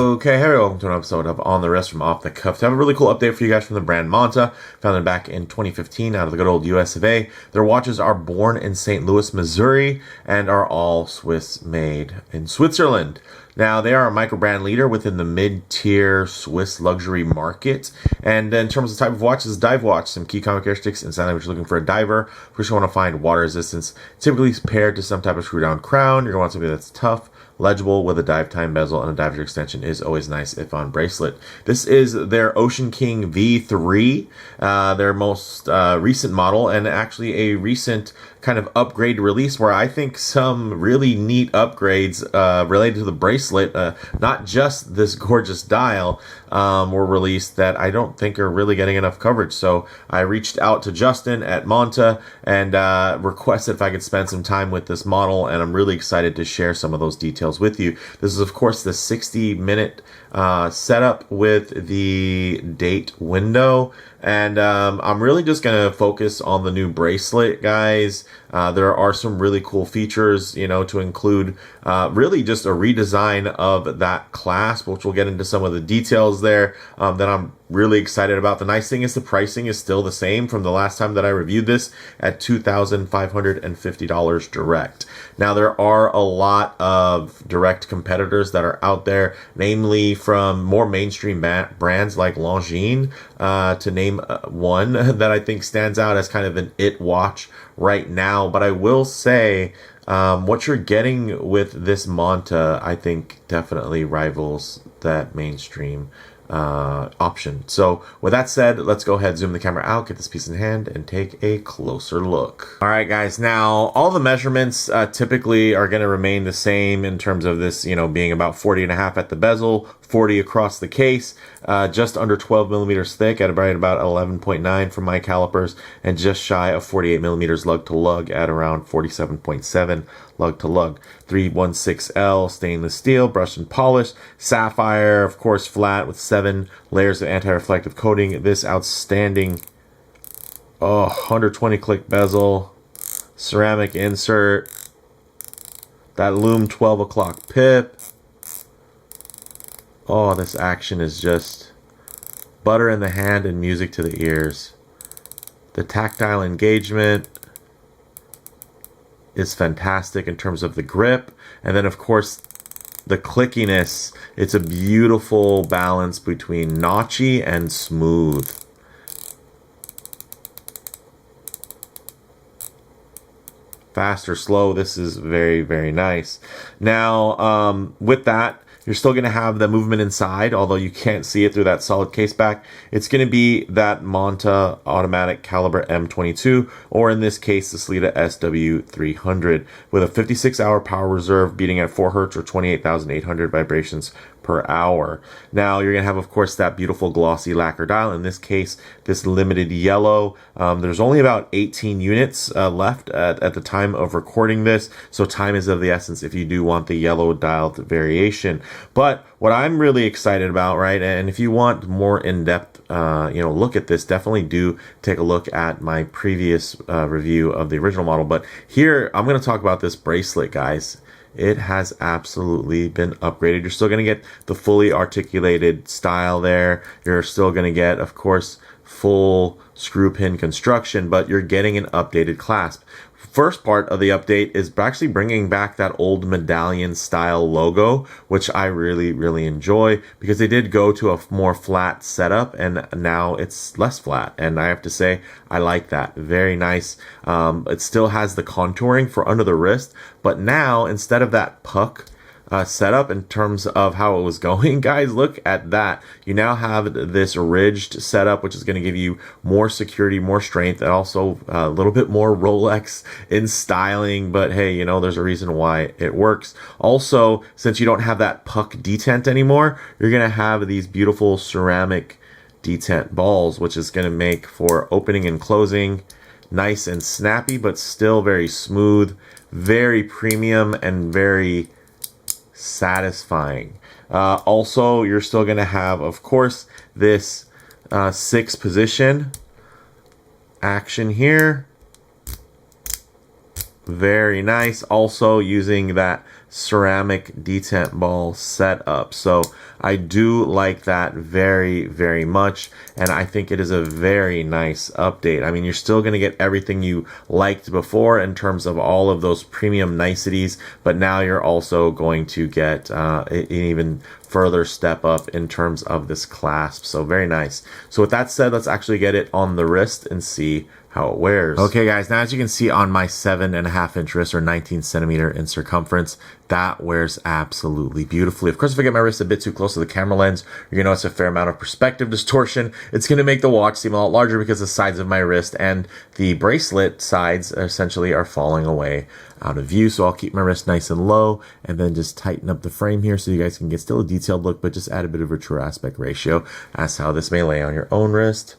Okay, hey, welcome to an episode of On the Wrist from Off the Cuff. To have a really cool update for you guys from the brand Monta, founded back in 2015 out of the good old US of A. Their watches are born in St. Louis, Missouri, and are all Swiss made in Switzerland. Now, they are a microbrand leader within the mid-tier Swiss luxury market. And in terms of type of watch, it's a dive watch. Some key common characteristics inside if you're looking for a diver. First, you want to find water resistance, typically paired to some type of screw-down crown. You're going to want something that's tough, legible with a dive time bezel, and a dive extension is always nice if on bracelet. This is their Oceanking V3, their most recent model, and actually a recent kind of upgrade release where I think some really neat upgrades related to the bracelet, not just this gorgeous dial, were released that I don't think are really getting enough coverage. So I reached out to Justin at Monta and requested if I could spend some time with this model, and I'm really excited to share some of those details with you. This is, of course, the 60-minute setup with the date window. And I'm really just going to focus on the new bracelet, guys. There are some really cool features, you know, to include really just a redesign of that clasp, which we'll get into some of the details there that I'm really excited about. The nice thing is the pricing is still the same from the last time that I reviewed this at $2,550 direct. Now, there are a lot of direct competitors that are out there, namely from more mainstream brands like Longines, to name one that I think stands out as kind of an it watch right now. But I will say what you're getting with this Monta, I think, definitely rivals that mainstream option. So with that said, let's go ahead, zoom the camera out, get this piece in hand, and take a closer look. All right, guys, now all the measurements typically are going to remain the same in terms of this, you know, being about 40.5 at the bezel, 40 across the case, just under 12 millimeters thick at about 11.9 for my calipers, and just shy of 48 millimeters lug to lug at around 47.7 lug to lug. 316L stainless steel, brushed and polished, sapphire, of course, flat with 7 layers of anti-reflective coating. This outstanding 120 click bezel, ceramic insert, that Lume 12 o'clock pip. Oh, this action is just butter in the hand and music to the ears. The tactile engagement is fantastic in terms of the grip. And then, of course, the clickiness. It's a beautiful balance between notchy and smooth. Fast or slow, this is very, very nice. Now, with that, you're still going to have the movement inside, although you can't see it through that solid case back. It's going to be that Monta automatic caliber M22, or in this case, the Sleeta SW300, with a 56-hour power reserve beating at 4 Hertz or 28,800 vibrations per hour. Now, you're going to have, of course, that beautiful glossy lacquer dial. In this case, this limited yellow. There's only about 18 units left at the time of recording this, so time is of the essence if you do want the yellow dialed variation. But what I'm really excited about, right, and if you want more in-depth look at this, definitely do take a look at my previous review of the original model. But here, I'm going to talk about this bracelet, guys. It has absolutely been upgraded. You're still going to get the fully articulated style there. You're still going to get, of course, full screw pin construction, but you're getting an updated clasp. First part of the update is actually bringing back that old medallion style logo, which I really, really enjoy, because they did go to a more flat setup and now it's less flat. And I have to say, I like that. Very nice. It still has the contouring for under the wrist, but now instead of that puck setup in terms of how it was going, guys, look at that. You now have this ridged setup, which is going to give you more security, more strength, and also a little bit more Rolex in styling. But hey, you know, there's a reason why it works. Also, since you don't have that puck detent anymore, you're going to have these beautiful ceramic detent balls, which is going to make for opening and closing nice and snappy, but still very smooth, very premium, and very satisfying. Also, you're still going to have, of course, this 6 position action here. Very nice. Also using that ceramic detent ball setup. So I do like that very, very much, and I think it is a very nice update. I mean, you're still going to get everything you liked before in terms of all of those premium niceties, but now you're also going to get an even further step up in terms of this clasp. So very nice. So with that said, let's actually get it on the wrist and see how it wears. Okay guys, now as you can see on my 7.5-inch wrist, or 19 centimeter in circumference, that wears absolutely beautifully. Of course, if I get my wrist a bit too close to the camera lens, you're gonna notice a fair amount of perspective distortion. It's gonna make the watch seem a lot larger because the sides of my wrist and the bracelet sides essentially are falling away out of view. So I'll keep my wrist nice and low and then just tighten up the frame here so you guys can get still a detailed look, but just add a bit of a true aspect ratio as how this may lay on your own wrist.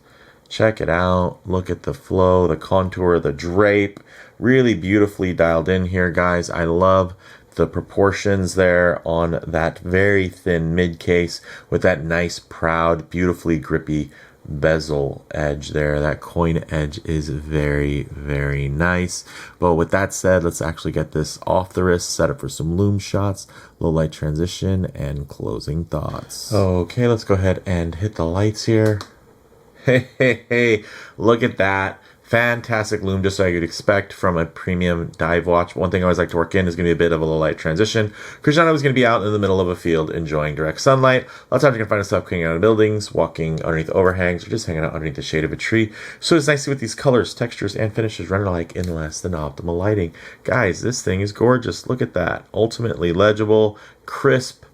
Check it out. Look at the flow, the contour, the drape. Really beautifully dialed in here, guys. I love the proportions there on that very thin mid case with that nice, proud, beautifully grippy bezel edge there. That coin edge is very, very nice. But with that said, let's actually get this off the wrist, set up for some Lume shots, low light transition, and closing thoughts. Okay, let's go ahead and hit the lights here. Hey, look at that. Fantastic Lume, just like you'd expect from a premium dive watch. One thing I always like to work in is going to be a bit of a low light transition. Cristiano is going to be out in the middle of a field enjoying direct sunlight. A lot of times you can find yourself cleaning out of buildings, walking underneath overhangs, or just hanging out underneath the shade of a tree. So it's nice to see what these colors, textures, and finishes run alike in less than optimal lighting. Guys, this thing is gorgeous. Look at that. Ultimately legible, crisp,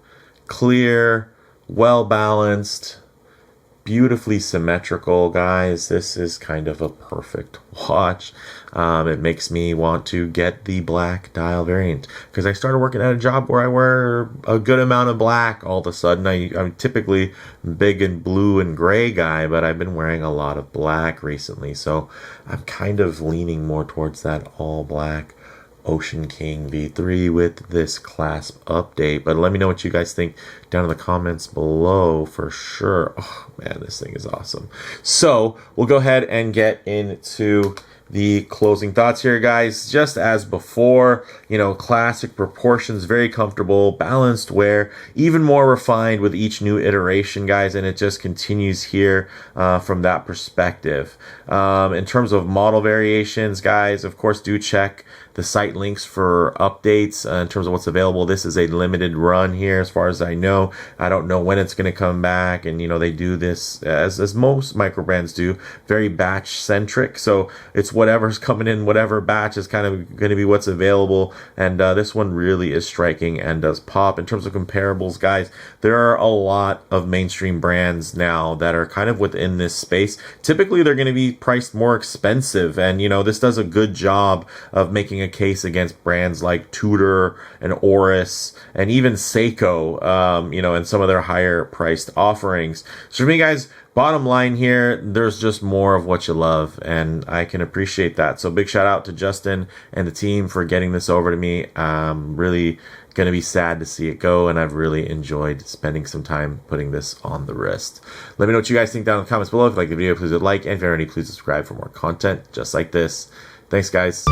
clear, well balanced, beautifully symmetrical, guys. This is kind of a perfect watch. It makes me want to get the black dial variant because I started working at a job where I wear a good amount of black. All of a sudden, I'm typically big and blue and gray guy, but I've been wearing a lot of black recently, so I'm kind of leaning more towards that all black Oceanking V3 with this clasp update. But let me know what you guys think down in the comments below for sure. Oh man, this thing is awesome. So we'll go ahead and get into the closing thoughts here, guys. Just as before, you know, classic proportions, very comfortable, balanced wear, even more refined with each new iteration, guys, and it just continues here from that perspective. In terms of model variations, guys, of course, do check the site links for updates in terms of what's available. This is a limited run here as far as I know. I don't know when it's going to come back, and you know, they do this as most micro brands do, very batch centric. So it's whatever's coming in, whatever batch is kind of going to be what's available, and this one really is striking and does pop. In terms of comparables, guys, there are a lot of mainstream brands now that are kind of within this space. Typically they're going to be priced more expensive, and you know, this does a good job of making a case against brands like Tudor and Oris and even Seiko, you know, and some of their higher priced offerings. So for me, guys, bottom line here, there's just more of what you love, and I can appreciate that. So big shout out to Justin and the team for getting this over to me. Really gonna be sad to see it go, and I've really enjoyed spending some time putting this on the wrist. Let me know what you guys think down in the comments below. If you like the video, please hit like, and if you're already, please subscribe for more content just like this. Thanks, guys.